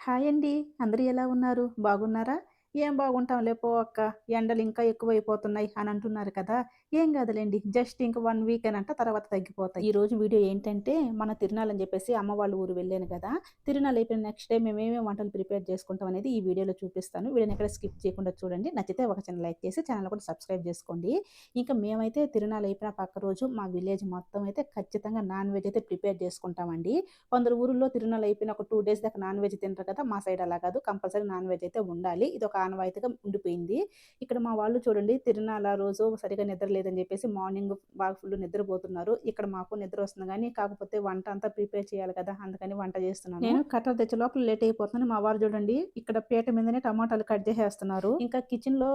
Hi అండి. అందరూ ఎలా ఉన్నారు? బాగున్నారా? ఏం బాగుంటాంలే పో అక్క, ఎండలు ఇంకా ఎక్కువైపోతున్నాయి అని అంటున్నారు కదా! ఏం కాదులెండి. జస్ట్ ఇంక 1 వీకేనంట, తర్వాత తగ్గిపోతాయి. ఈరోజు వీడియో ఏంటంటే, మన తిరునాళ్ళని చెప్పేసి అమ్మ వాళ్ళ ఊరు వెళ్ళాను కదా! తిరునాళ్ళు అయిపోయిన నెక్స్ట్ డే మేమేమేం వంటలు ప్రిపేర్ చేసుకుంటాం అనేది ఈ వీడియోలో చూపిస్తాను. వీడియోని ఎక్కడ స్కిప్ చేయకుండా చూడండి. నచ్చితే ఒక చిన్న లైక్ చేసి ఛానల్ కూడా సబ్స్క్రైబ్ చేసుకోండి. ఇంకా మేమైతే తిరునాళ్ళు అయిపోయిన పక్క రోజు మా విలేజ్ మొత్తం అయితే ఖచ్చితంగా నాన్ వెజ్ అయితే ప్రిపేర్ చేసుకుంటామండి. కొందరు ఊరుల్లో తిరునాళ్ళు అయిపోయిన ఒక 2 డేస్ దాకా నాన్ వెజ్ తినరు కదా! మా సైడ్ అలా కాదు. కంపల్సరీ నాన్ వెజ్ అయితే ఉండాలి. ఇదొక ఆనవాయితీగా ఉండిపోయింది. ఇక్కడ మా వాళ్ళు చూడండి, తిరునాళ్ళ రోజు సరిగ్గా నిద్ర లేదని చెప్పేసి మార్నింగ్ బాగా ఫుల్ నిద్రపోతున్నారు. ఇక్కడ మాకు నిద్ర వస్తుంది గానీ, కాకపోతే వంట అంతా ప్రిపేర్ చేయాలి కదా! అందుకని వంట చేస్తున్నాను. నేను కట్టలు తెచ్చే లోపల లేట్ అయిపోతుందని మా వారు చూడండి, ఇక్కడ పీట మీదనే టమాటాలు కట్ చేసేస్తున్నారు. ఇంకా కిచెన్‌లో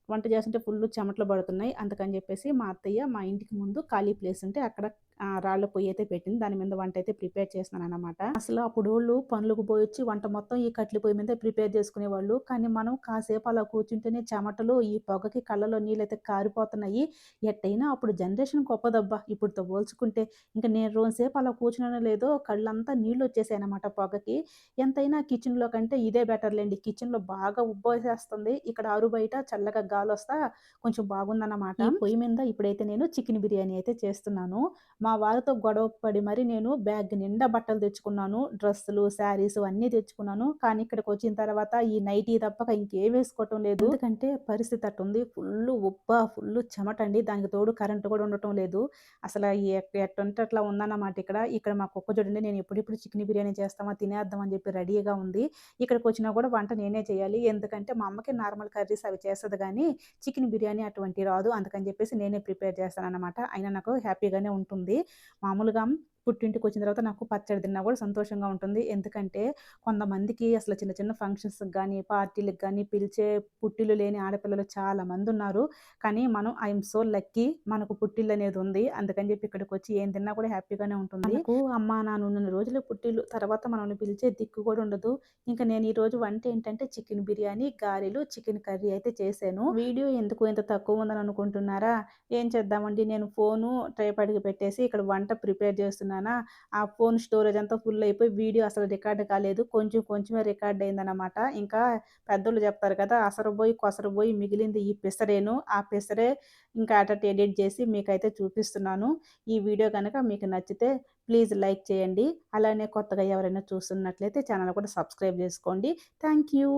వంట చేస్తుంటే ఫుల్ చెమటలు పడుతున్నాయి. అందుకని చెప్పేసి మా అత్తయ్య మా ఇంటికి ముందు ఖాళీ ప్లేస్ ఉంటే అక్కడ రాళ్ళ పొయ్యి అయితే పెట్టింది. దాని మీద వంట అయితే ప్రిపేర్ చేస్తున్నాననమాట. అసలు అప్పుడోళ్ళు పనులకు పోయొచ్చి వంట మొత్తం ఈ కట్టెల పొయ్యి మీదే ప్రిపేర్ చేసుకునేవాళ్ళు. కానీ మనం కాసేపు అలా కూర్చుంటేనే చెమటలు, ఈ పొగకి కళ్ళలో నీళ్ళైతే కారిపోతున్నాయి. ఎట్టైనా అప్పుడు జనరేషన్ గొప్పదబ్బా! ఇప్పుడుతో పోల్చుకుంటే. ఇంక నేను రోజుసేపు అలా కూర్చున్నానో లేదో కళ్ళంతా నీళ్ళొచ్చేసాయనమాట పొగకి. ఎంతైనా కిచెన్‌లో కంటే ఇదే బెటర్‌లెండి. కిచెన్‌లో బాగా ఉబ్బేసేస్తుంది. ఇక్కడ ఆరు బయట చల్లగా గాలొస్తా కొంచెం బాగుందన్నమాట. ఈ పొయ్యి మీద ఇప్పుడైతే నేను చికెన్ బిర్యానీ అయితే చేస్తున్నాను. మా వారితో గొడవ పడి మరి నేను బ్యాగ్ నిండా బట్టలు తెచ్చుకున్నాను. డ్రెస్సులు, శారీసు అన్నీ తెచ్చుకున్నాను. కానీ ఇక్కడికొచ్చిన తర్వాత ఈ నైటీ తప్పక ఇంకేం వేసుకోవటం లేదు. ఎందుకంటే పరిస్థితి అట్టుంది. Full ఉబ్బ, full చెమటండి. దానికి తోడు కరెంట్ కూడా ఉండటం లేదు. అసల ఎట్టుంటే అట్లా ఉందన్నమాట ఇక్కడ. ఇక్కడ మా కుక్క చూడండి, నేను ఎప్పుడెప్పుడు చికెన్ బిర్యానీ చేస్తామా, తినేద్దాం అని చెప్పి రెడీగా ఉంది. ఇక్కడికొచ్చినా కూడా వంట నేనే చేయాలి. ఎందుకంటే మా అమ్మకి నార్మల్ కర్రీస్ అవి చేస్తది గానీ, చికెన్ బిర్యానీ అటువంటివి రాదు. అందుకని చెప్పేసి నేనే ప్రిపేర్ చేస్తాననమాట. అయినా నాకు హ్యాపీగానే ఉంటుంది. మామూలుగా పుట్టింటికొచ్చిన తర్వాత నాకు పచ్చడి తిన్నా కూడా సంతోషంగా ఉంటుంది. ఎందుకంటే కొంతమందికి అసలు చిన్న చిన్న ఫంక్షన్స్‌కి గానీ, పార్టీలకి గానీ పిలిచే పుట్టిల్లు లేని ఆడపిల్లలు చాలా మందున్నారు. కానీ మనం ఐయామ్ సో లక్కీ, మనకు పుట్టిల్లనేది ఉంది. అందుకని చెప్పి ఇక్కడికొచ్చి ఏం తిన్నా కూడా హ్యాపీగానే ఉంటుంది. మనకు అమ్మా, నాన్న ఉన్నన్ని రోజులు పుట్టిల్లు. తర్వాత మనల్ని పిలిచే దిక్కు కూడా ఉండదు. ఇంక నేను ఈరోజు వంట ఏంటంటే చికెన్ బిర్యానీ, గారెలు, చికెన్ కర్రీ అయితే చేశాను. వీడియో ఎందుకు ఇంత తక్కువ ఉందని అనుకుంటున్నారా? ఏం చేద్దామండి, నేను ఫోను ట్రైపాడ్‌కి పెట్టేసి ఇక్కడ వంట ప్రిపేర్ చేస్తున్నానా, ఆ ఫోను స్టోరేజ్ అంతా ఫుల్ అయిపోయి వీడియో అసలు రికార్డ్ కాలేదు. కొంచెం కొంచెమే రికార్డ్ అయిందనమాట. ఇంకా పెద్దోళ్ళు చెప్తారు కదా! "అసరబోయి కొసరబోయి మిగిలింది ఈ పెసరేను." ఆ పెసరే ఇంకా అటట ఎడిట్ చేసి మీకైతే చూపిస్తున్నాను. ఈ వీడియో గనక మీకు నచ్చితే ప్లీజ్ లైక్ చేయండి. అలానే కొత్తగా ఎవరైనా చూస్తున్నట్లయితే ఛానల్ కూడా సబ్స్క్రైబ్ చేసుకోండి. Thank you.